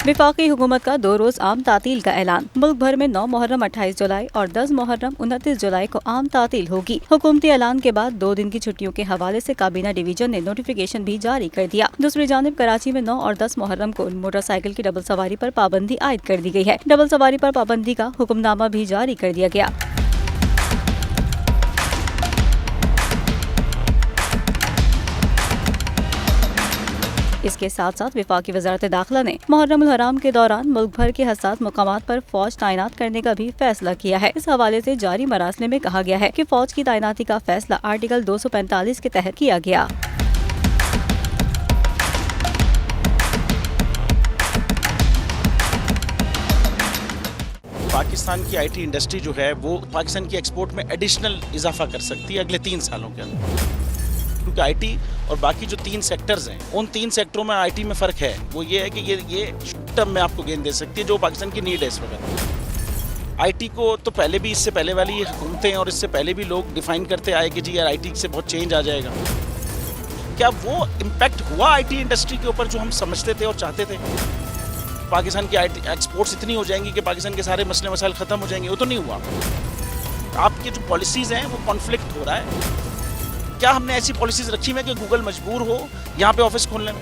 वफाकी हुकूमत का 2 रोज आम तातील का ऐलान। मुल्क भर में 9 मुहर्रम 28 जुलाई और 10 मुहर्रम 29 जुलाई को आम तातील होगी। हुकूमती ऐलान के बाद 2 दिन की छुट्टियों के हवाले से काबीना डिवीजन ने नोटिफिकेशन भी जारी कर दिया। दूसरी जानिब कराची में 9 और 10 मुहर्रम को मोटरसाइकिल की डबल सवारी पर पाबंदी आयद कर दी गई है। डबल सवारी पर पाबंदी का हुक्मनामा भी जारी कर दिया गया। इसके साथ साथ वफाकी वज़ारत दाखिला ने मुहर्रम हराम के दौरान मुल्क भर के हसास मकामात पर फौज तैनात करने का भी फैसला किया है। इस हवाले से जारी मरासले में कहा गया है कि फौज की तैनाती का फैसला आर्टिकल 245 के तहत किया गया। पाकिस्तान की आईटी इंडस्ट्री जो है वो पाकिस्तान की एक्सपोर्ट में एडिशनल इजाफा कर सकती है अगले 3 सालों के अंदर, क्योंकि आईटी और बाकी जो 3 सेक्टर्स हैं उन 3 सेक्टरों में आईटी में फ़र्क है। वो ये है कि ये शॉर्ट टर्म में आपको गेन दे सकती है जो पाकिस्तान की नीड है इस वक्त। आईटी को तो पहले भी इससे पहले वाली हुकूमतें और इससे पहले भी लोग डिफाइन करते आए कि जी यार आईटी से बहुत चेंज आ जाएगा। क्या वो इम्पैक्ट हुआ आईटी इंडस्ट्री के ऊपर जो हम समझते थे और चाहते थे? पाकिस्तान की आईटी एक्सपोर्ट्स इतनी हो जाएंगी कि पाकिस्तान के सारे मसले मसाइल ख़त्म हो जाएंगे? वो तो नहीं हुआ। आपके जो पॉलिसीज़ हैं वो कॉन्फ्लिक्ट हो रहा है। क्या हमने ऐसी पॉलिसीज रखी में कि गूगल मजबूर हो यहाँ पे ऑफिस खोलने में?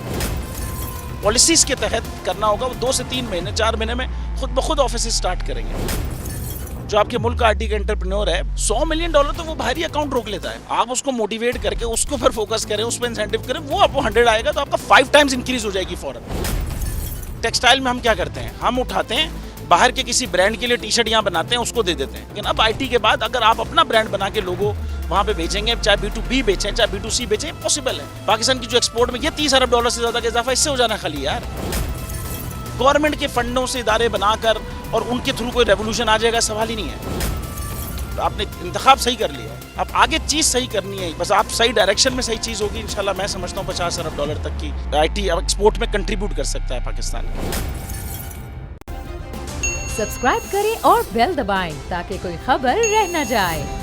पॉलिसीज के तहत करना होगा। वो 2 से 3 महीने 4 महीने में खुद ब खुद ऑफिस स्टार्ट करेंगे। जो आपके मुल्क का आईटी का एंटरप्रेन्योर है, $100 मिलियन तो वो बाहरी अकाउंट रोक लेता है। आप उसको मोटिवेट करके उसको पर फोकस करें, उस पर इंसेंटिव करें, वो आपको 100 आएगा तो आपका 5 टाइम्स इंक्रीज हो जाएगी फौरन। टेक्सटाइल में हम क्या करते हैं, हम उठाते हैं बाहर के किसी ब्रांड के लिए टी शर्ट यहाँ बनाते हैं, उसको दे देते हैं। लेकिन अब आईटी के बाद अगर आप अपना ब्रांड बना के लोगो वहाँ पे बेचेंगे, चाहे B2B बेचें चाहे B2C बेचें, पॉसिबल है। पाकिस्तान की जो एक्सपोर्ट में ये $30 अरब से ज़्यादा का इजाफा इससे हो जाना खाली यार। गवर्नमेंट के फंडों से इदारे बनाकर और उनके थ्रू कोई रेवोल्यूशन आ जाएगा, सवाल ही नहीं है। तो आपने इंतखाब सही कर लिया, अब आगे चीज़ सही करनी है। बस आप सही डायरेक्शन में सही चीज़ होगी इंशाल्लाह। मैं समझता हूँ $50 अरब तक की आईटी एक्सपोर्ट में कंट्रीब्यूट कर सकता है पाकिस्तान। सब्सक्राइब करें और बेल दबाएं ताकि कोई खबर रह न जाए।